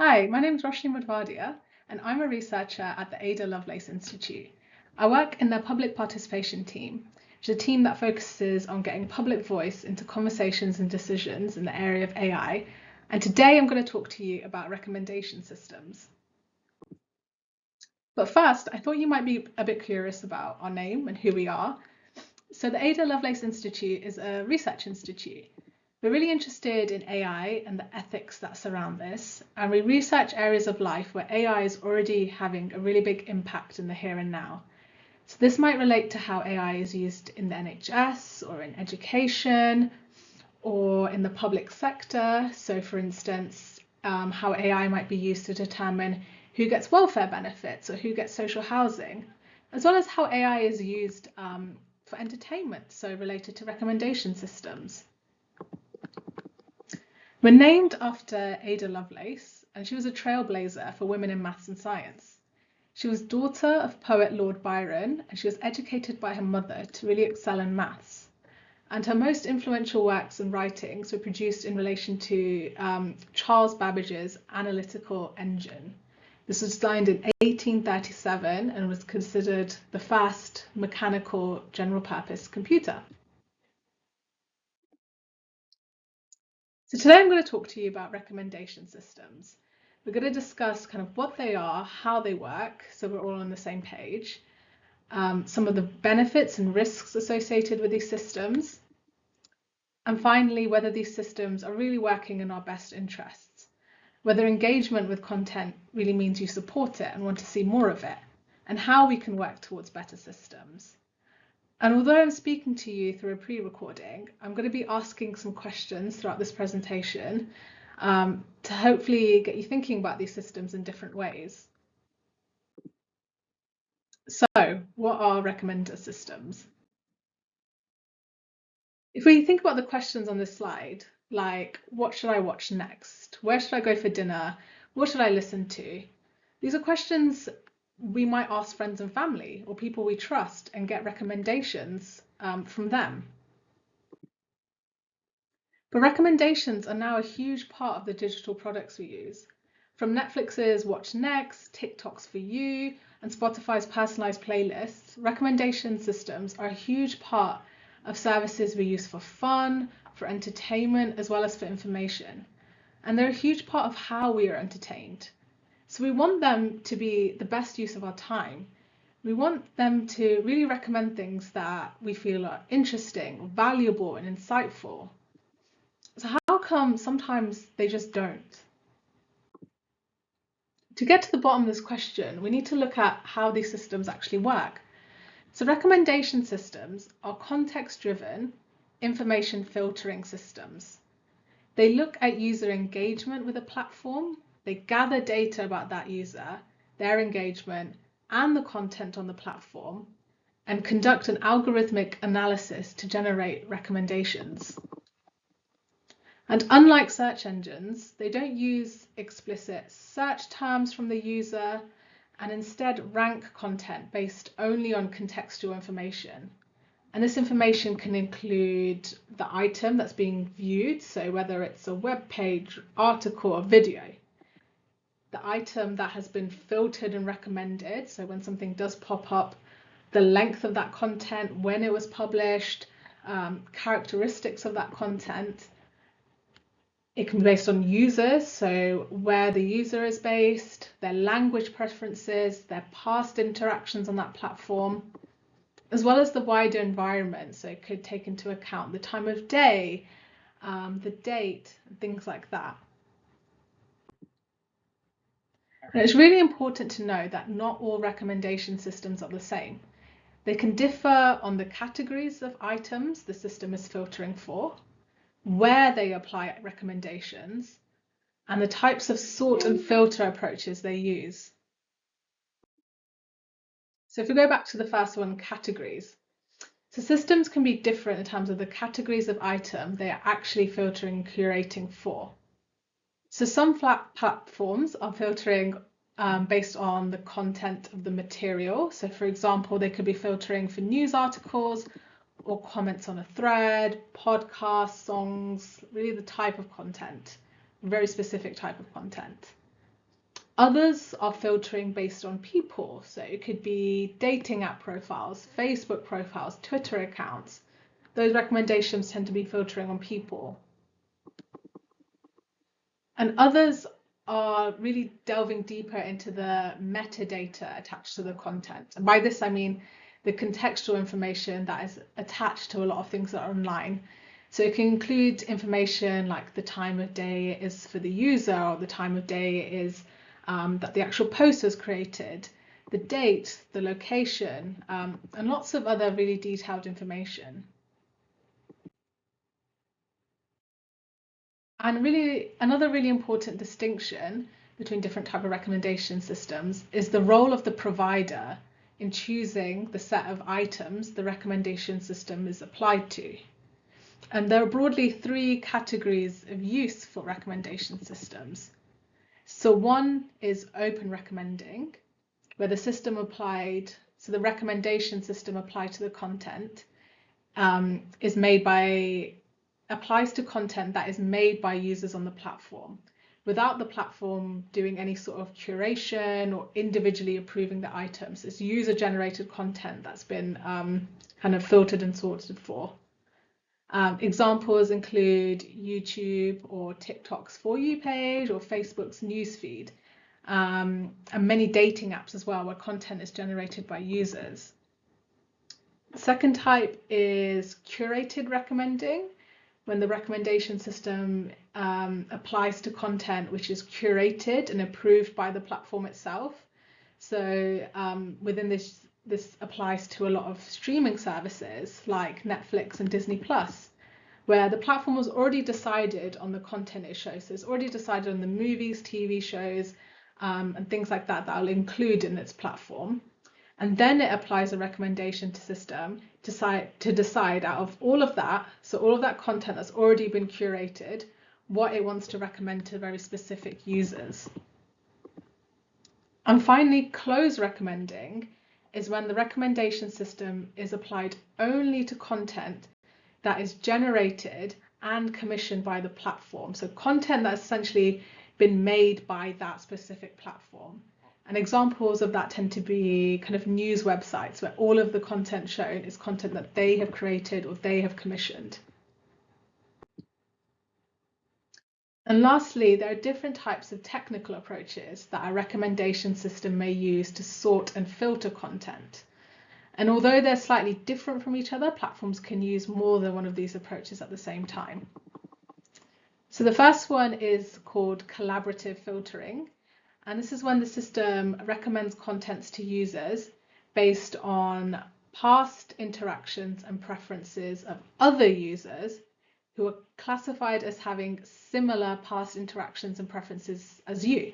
Hi, my name is Roshni Modhvadia, and I'm a researcher at the Ada Lovelace Institute. I work in their public participation team, which is a team that focuses on getting public voice into conversations and decisions in the area of AI. And today I'm going to talk to you about recommendation systems. But first, I thought you might be a bit curious about our name and who we are. So the Ada Lovelace Institute is a research institute. We're really interested in AI and the ethics that surround this, and we research areas of life where AI is already having a really big impact in the here and now. So this might relate to how AI is used in the NHS or in education or in the public sector. So for instance, how AI might be used to determine who gets welfare benefits or who gets social housing, as well as how AI is used for entertainment, so related to recommendation systems. We're named after Ada Lovelace, and she was a trailblazer for women in maths and science. She was daughter of poet Lord Byron, and she was educated by her mother to really excel in maths. And her most influential works and writings were produced in relation to Charles Babbage's analytical engine. This was designed in 1837 and was considered the first mechanical general-purpose computer. So today I'm going to talk to you about recommendation systems. We're going to discuss kind of what they are, how they work, so we're all on the same page, some of the benefits and risks associated with these systems, and finally, whether these systems are really working in our best interests, whether engagement with content really means you support it and want to see more of it, and how we can work towards better systems. And although I'm speaking to you through a pre-recording, I'm going to be asking some questions throughout this presentation to hopefully get you thinking about these systems in different ways. So, what are recommender systems? If we think about the questions on this slide, like what should I watch next? Where should I go for dinner? What should I listen to? These are questions we might ask friends and family or people we trust and get recommendations from them. But recommendations are now a huge part of the digital products we use. From Netflix's Watch Next, TikTok's For You, and Spotify's personalized playlists, recommendation systems are a huge part of services we use for fun, for entertainment, as well as for information. And they're a huge part of how we are entertained. So we want them to be the best use of our time. We want them to really recommend things that we feel are interesting, valuable, and insightful. So how come sometimes they just don't? To get to the bottom of this question, we need to look at how these systems actually work. So recommendation systems are context-driven information filtering systems. They look at user engagement with a platform, they gather data about that user, their engagement, and the content on the platform, and conduct an algorithmic analysis to generate recommendations. And unlike search engines, they don't use explicit search terms from the user and instead rank content based only on contextual information. And this information can include the item that's being viewed, so whether it's a web page, article, or video. The item that has been filtered and recommended, so when something does pop up, the length of that content, when it was published, characteristics of that content. It can be based on users, so where the user is based, their language preferences, their past interactions on that platform, as well as the wider environment. So it could take into account the time of day, the date, and things like that. And it's really important to know that not all recommendation systems are the same. They can differ on the categories of items the system is filtering for, where they apply recommendations, and the types of sort and filter approaches they use. So if we go back to the first one, categories. So systems can be different in terms of the categories of item they are actually filtering and curating for. So some flat platforms are filtering based on the content of the material. So for example, they could be filtering for news articles or comments on a thread, podcasts, songs, really the type of content, very specific type of content. Others are filtering based on people. So it could be dating app profiles, Facebook profiles, Twitter accounts. Those recommendations tend to be filtering on people. And others are really delving deeper into the metadata attached to the content. And by this, I mean the contextual information that is attached to a lot of things that are online. So it can include information like the time of day it is for the user, or the time of day it is that the actual post was created, the date, the location, and lots of other really detailed information. And really, another really important distinction between different type of recommendation systems is the role of the provider in choosing the set of items the recommendation system is applied to. And there are broadly three categories of use for recommendation systems. So one is open recommending, where the system applied, so the recommendation system applied to the content is made by, applies to content that is made by users on the platform, without the platform doing any sort of curation or individually approving the items. It's user-generated content that's been kind of filtered and sorted for. Examples include YouTube or TikTok's For You page or Facebook's newsfeed, and many dating apps as well, where content is generated by users. Second type is curated recommending, when the recommendation system applies to content which is curated and approved by the platform itself. So within this applies to a lot of streaming services like Netflix and Disney Plus, where the platform has already decided on the content it shows. So it's already decided on the movies, TV shows, and things like that that will include in its platform. And then it applies a recommendation system to decide out of all of that, so all of that content that's already been curated, what it wants to recommend to very specific users. And finally, close recommending is when the recommendation system is applied only to content that is generated and commissioned by the platform. So content that's essentially been made by that specific platform. And examples of that tend to be kind of news websites where all of the content shown is content that they have created or they have commissioned. And lastly, there are different types of technical approaches that a recommendation system may use to sort and filter content. And although they're slightly different from each other, platforms can use more than one of these approaches at the same time. So the first one is called collaborative filtering. And this is when the system recommends contents to users based on past interactions and preferences of other users who are classified as having similar past interactions and preferences as you.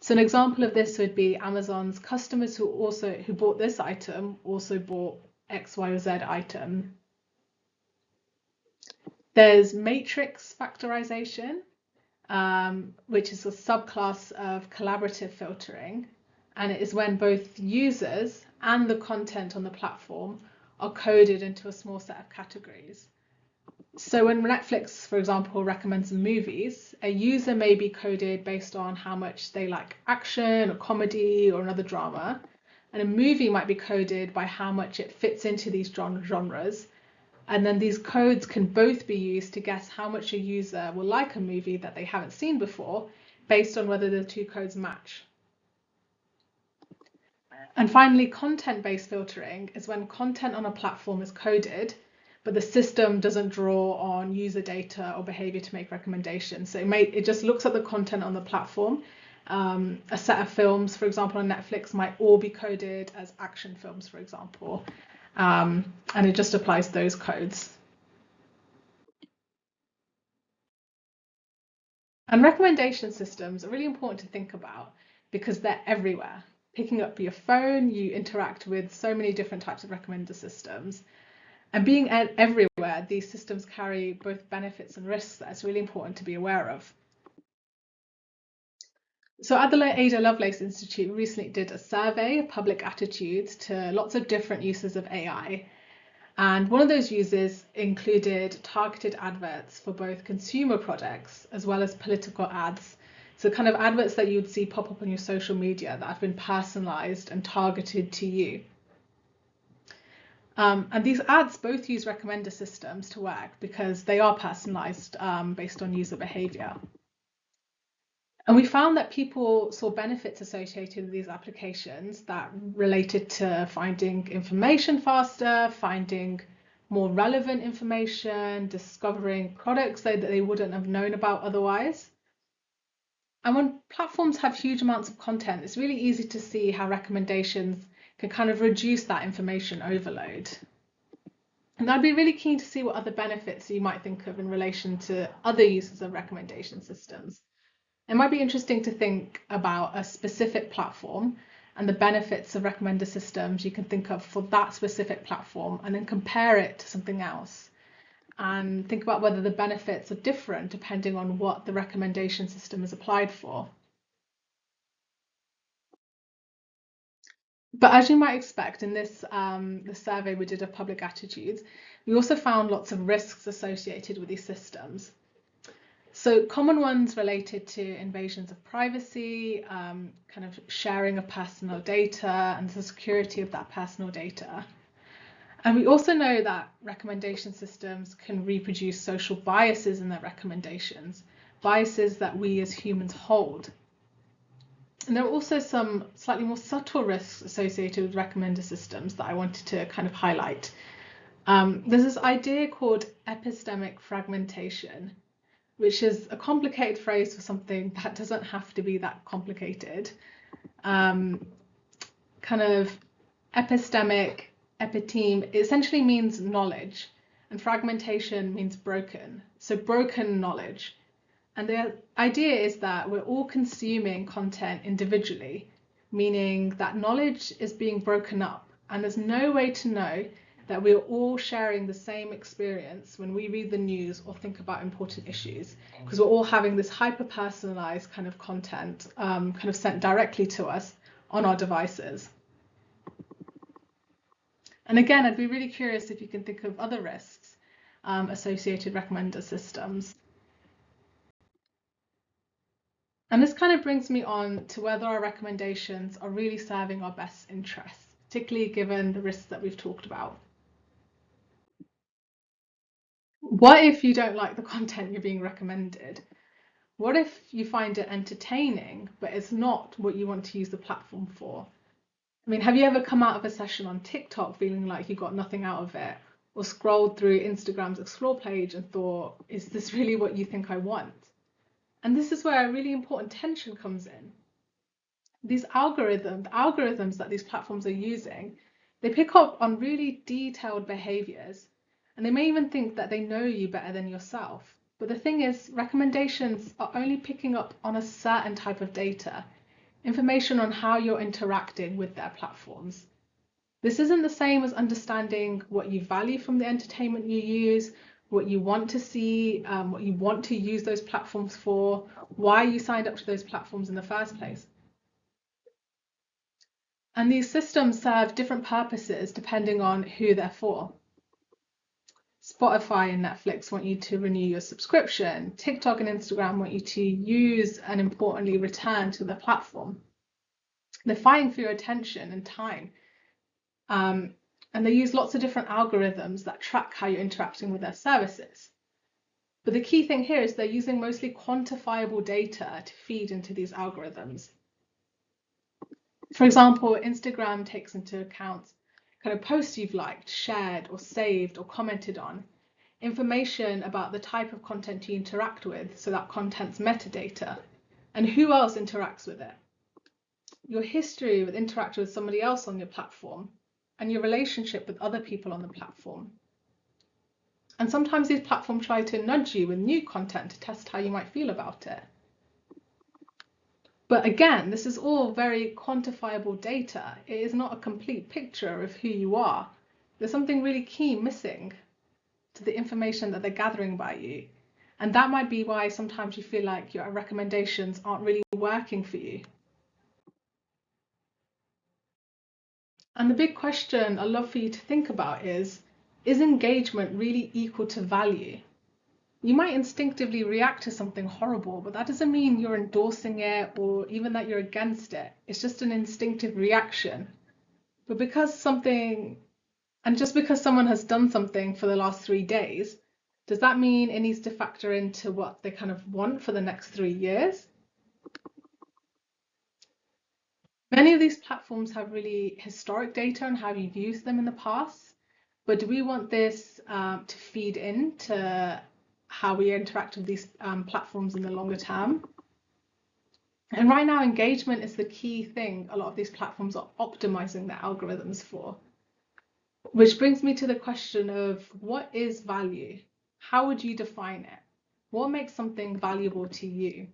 So an example of this would be Amazon's customers who bought this item also bought X, Y, or Z item. There's matrix factorization, which is a subclass of collaborative filtering, and it is when both users and the content on the platform are coded into a small set of categories. So when Netflix, for example, recommends movies, a user may be coded based on how much they like action or comedy or another drama, and a movie might be coded by how much it fits into these genres. And then these codes can both be used to guess how much a user will like a movie that they haven't seen before, based on whether the two codes match. And finally, content-based filtering is when content on a platform is coded, but the system doesn't draw on user data or behavior to make recommendations. So it just looks at the content on the platform. A set of films, for example, on Netflix might all be coded as action films, for example. And it just applies those codes. And recommendation systems are really important to think about because they're everywhere. Picking up your phone, you interact with so many different types of recommender systems. And being everywhere, these systems carry both benefits and risks that it's really important to be aware of. So at the Ada Lovelace Institute, we recently did a survey of public attitudes to lots of different uses of AI. And one of those uses included targeted adverts for both consumer products as well as political ads So kind of adverts that you would see pop up on your social media that have been personalized and targeted to you. And these ads both use recommender systems to work because they are personalized based on user behavior. And we found that people saw benefits associated with these applications that related to finding information faster, finding more relevant information, discovering products that they wouldn't have known about otherwise. And when platforms have huge amounts of content, it's really easy to see how recommendations can kind of reduce that information overload. And I'd be really keen to see what other benefits you might think of in relation to other uses of recommendation systems. It might be interesting to think about a specific platform and the benefits of recommender systems you can think of for that specific platform, and then compare it to something else and think about whether the benefits are different depending on what the recommendation system is applied for. But as you might expect, in this the survey we did of public attitudes, we also found lots of risks associated with these systems. So common ones related to invasions of privacy, kind of sharing of personal data and the security of that personal data. And we also know that recommendation systems can reproduce social biases in their recommendations, biases that we as humans hold. And there are also some slightly more subtle risks associated with recommender systems that I wanted to kind of highlight. There's this idea called epistemic fragmentation, which is a complicated phrase for something that doesn't have to be that complicated. Kind of epistemic, episteme, it essentially means knowledge, and fragmentation means broken. So broken knowledge. And the idea is that we're all consuming content individually, meaning that knowledge is being broken up, and there's no way to know that we're all sharing the same experience when we read the news or think about important issues, because we're all having this hyper-personalized kind of content kind of sent directly to us on our devices. And again, I'd be really curious if you can think of other risks associated with recommender systems. And this kind of brings me on to whether our recommendations are really serving our best interests, particularly given the risks that we've talked about. What if you don't like the content you're being recommended? What if you find it entertaining, but it's not what you want to use the platform for? I mean, have you ever come out of a session on TikTok feeling like you got nothing out of it, or scrolled through Instagram's Explore page and thought, is this really what you think I want? And this is where a really important tension comes in. These algorithms that these platforms are using, they pick up on really detailed behaviors, and they may even think that they know you better than yourself. But the thing is, recommendations are only picking up on a certain type of data, information on how you're interacting with their platforms. This isn't the same as understanding what you value from the entertainment you use, what you want to see, what you want to use those platforms for, why you signed up to those platforms in the first place. And these systems serve different purposes depending on who they're for. Spotify and Netflix want you to renew your subscription. TikTok and Instagram want you to use and importantly return to the platform. They're fighting for your attention and time. And they use lots of different algorithms that track how you're interacting with their services. But the key thing here is they're using mostly quantifiable data to feed into these algorithms. For example, Instagram takes into account kind of posts you've liked, shared, or saved, or commented on, information about the type of content you interact with, so that content's metadata, and who else interacts with it, your history with interacting with somebody else on your platform, and your relationship with other people on the platform. And sometimes these platforms try to nudge you with new content to test how you might feel about it. But again, this is all very quantifiable data. It is not a complete picture of who you are. There's something really key missing to the information that they're gathering about you. And that might be why sometimes you feel like your recommendations aren't really working for you. And the big question I'd love for you to think about is engagement really equal to value? You might instinctively react to something horrible, but that doesn't mean you're endorsing it or even that you're against it. It's just an instinctive reaction. But just because someone has done something for the last 3 days, does that mean it needs to factor into what they kind of want for the next 3 years? Many of these platforms have really historic data on how you've used them in the past, but do we want this to feed into how we interact with these platforms in the longer term? And right now, engagement is the key thing a lot of these platforms are optimizing their algorithms for. Which brings me to the question of what is value? How would you define it? What makes something valuable to you?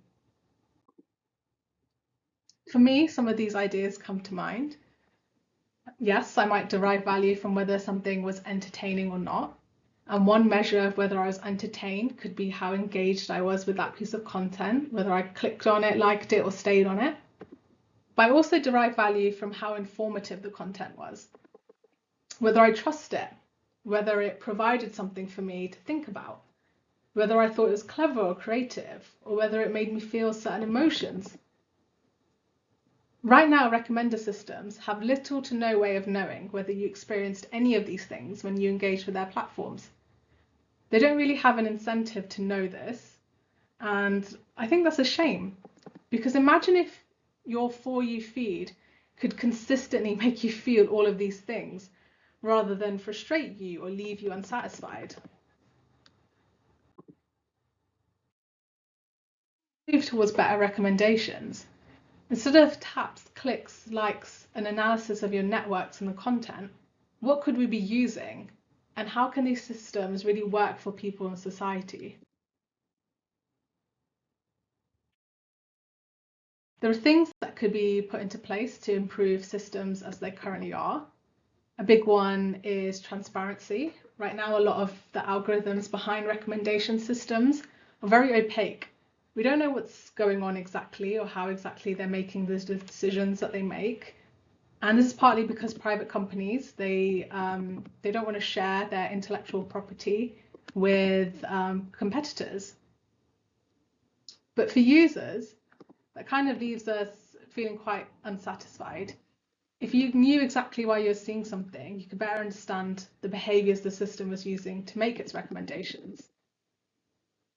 For me, some of these ideas come to mind. Yes, I might derive value from whether something was entertaining or not. And one measure of whether I was entertained could be how engaged I was with that piece of content, whether I clicked on it, liked it, or stayed on it. But I also derive value from how informative the content was, whether I trust it, whether it provided something for me to think about, whether I thought it was clever or creative, or whether it made me feel certain emotions. Right now, recommender systems have little to no way of knowing whether you experienced any of these things when you engaged with their platforms. They don't really have an incentive to know this, and I think that's a shame, because imagine if your For You feed could consistently make you feel all of these things rather than frustrate you or leave you unsatisfied. Move towards better recommendations. Instead of taps, clicks, likes, and analysis of your networks and the content, what could we be using? And how can these systems really work for people in society? There are things that could be put into place to improve systems as they currently are. A big one is transparency. Right now, a lot of the algorithms behind recommendation systems are very opaque. We don't know what's going on exactly or how exactly they're making the decisions that they make. And this is partly because private companies, they don't want to share their intellectual property with competitors. But for users, that kind of leaves us feeling quite unsatisfied. If you knew exactly why you're seeing something, you could better understand the behaviors the system was using to make its recommendations.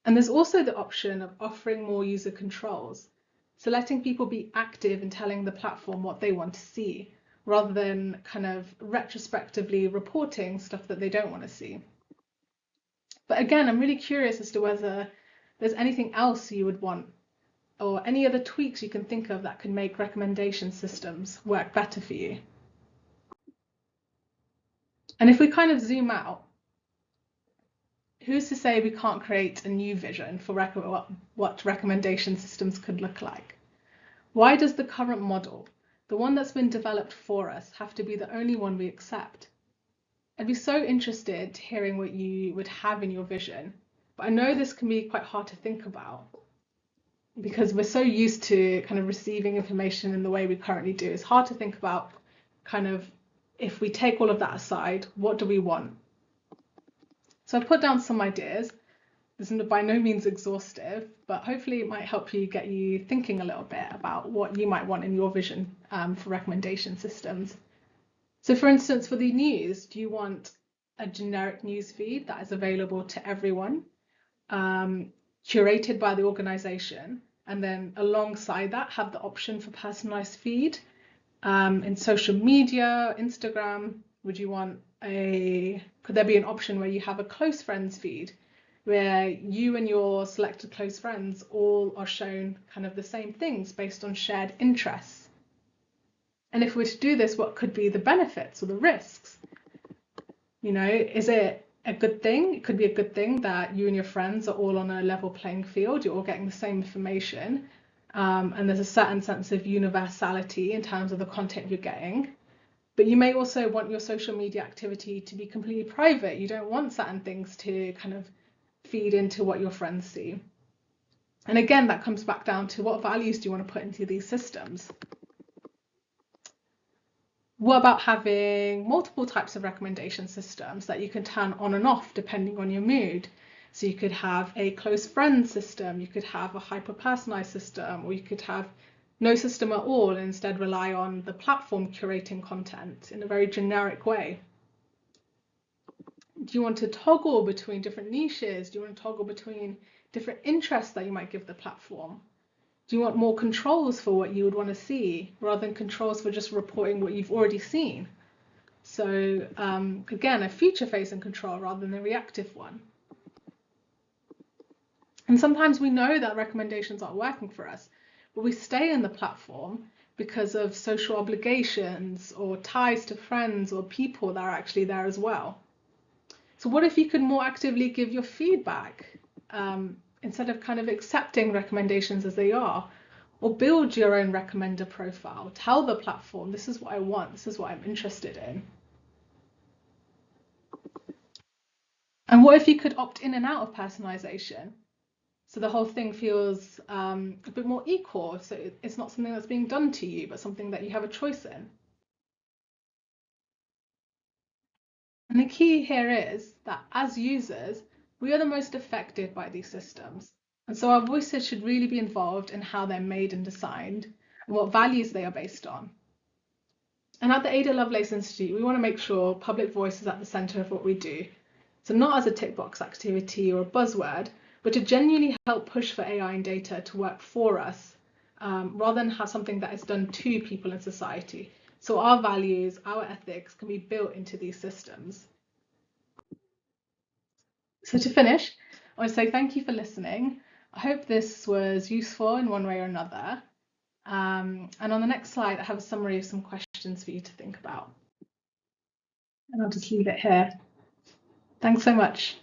And there's also the option of offering more user controls. So letting people be active in telling the platform what they want to see, rather than kind of retrospectively reporting stuff that they don't want to see. But again, I'm really curious as to whether there's anything else you would want or any other tweaks you can think of that could make recommendation systems work better for you. And if we kind of zoom out, who's to say we can't create a new vision for what recommendation systems could look like? Why does the current model, the one that's been developed for us, have to be the only one we accept? I'd be so interested hearing what you would have in your vision, but I know this can be quite hard to think about because we're so used to kind of receiving information in the way we currently do. It's hard to think about kind of, if we take all of that aside, what do we want? So I've put down some ideas. This is by no means exhaustive, but hopefully it might help you get you thinking a little bit about what you might want in your vision for recommendation systems. So for instance, for the news, do you want a generic news feed that is available to everyone, curated by the organization, and then alongside that have the option for personalized feed? In social media, Instagram, would you want could there be an option where you have a close friends feed where you and your selected close friends all are shown kind of the same things based on shared interests? And if we were to do this, what could be the benefits or the risks? You know, is it a good thing? It could be a good thing that you and your friends are all on a level playing field, you're all getting the same information, and there's a certain sense of universality in terms of the content you're getting. But you may also want your social media activity to be completely private. You don't want certain things to kind of feed into what your friends see. And again, that comes back down to what values do you want to put into these systems? What about having multiple types of recommendation systems that you can turn on and off depending on your mood? So you could have a close friend system, you could have a hyper-personalized system, or you could have no system at all and instead rely on the platform curating content in a very generic way. Do you want to toggle between different niches? Do you want to toggle between different interests that you might give the platform? Do you want more controls for what you would want to see rather than controls for just reporting what you've already seen? So again, a future-facing control rather than a reactive one. And sometimes we know that recommendations aren't working for us, but we stay in the platform because of social obligations or ties to friends or people that are actually there as well. So what if you could more actively give your feedback instead of kind of accepting recommendations as they are, or build your own recommender profile? Tell the platform, this is what I want, this is what I'm interested in. And what if you could opt in and out of personalization? So the whole thing feels a bit more equal. So it's not something that's being done to you, but something that you have a choice in. And the key here is that as users, we are the most affected by these systems. And so our voices should really be involved in how they're made and designed and what values they are based on. And at the Ada Lovelace Institute, we want to make sure public voice is at the centre of what we do. So not as a tick box activity or a buzzword, but to genuinely help push for AI and data to work for us, rather than have something that is done to people in society. So our values, our ethics can be built into these systems. So to finish, I want to say thank you for listening. I hope this was useful in one way or another. And on the next slide, I have a summary of some questions for you to think about. And I'll just leave it here. Thanks so much.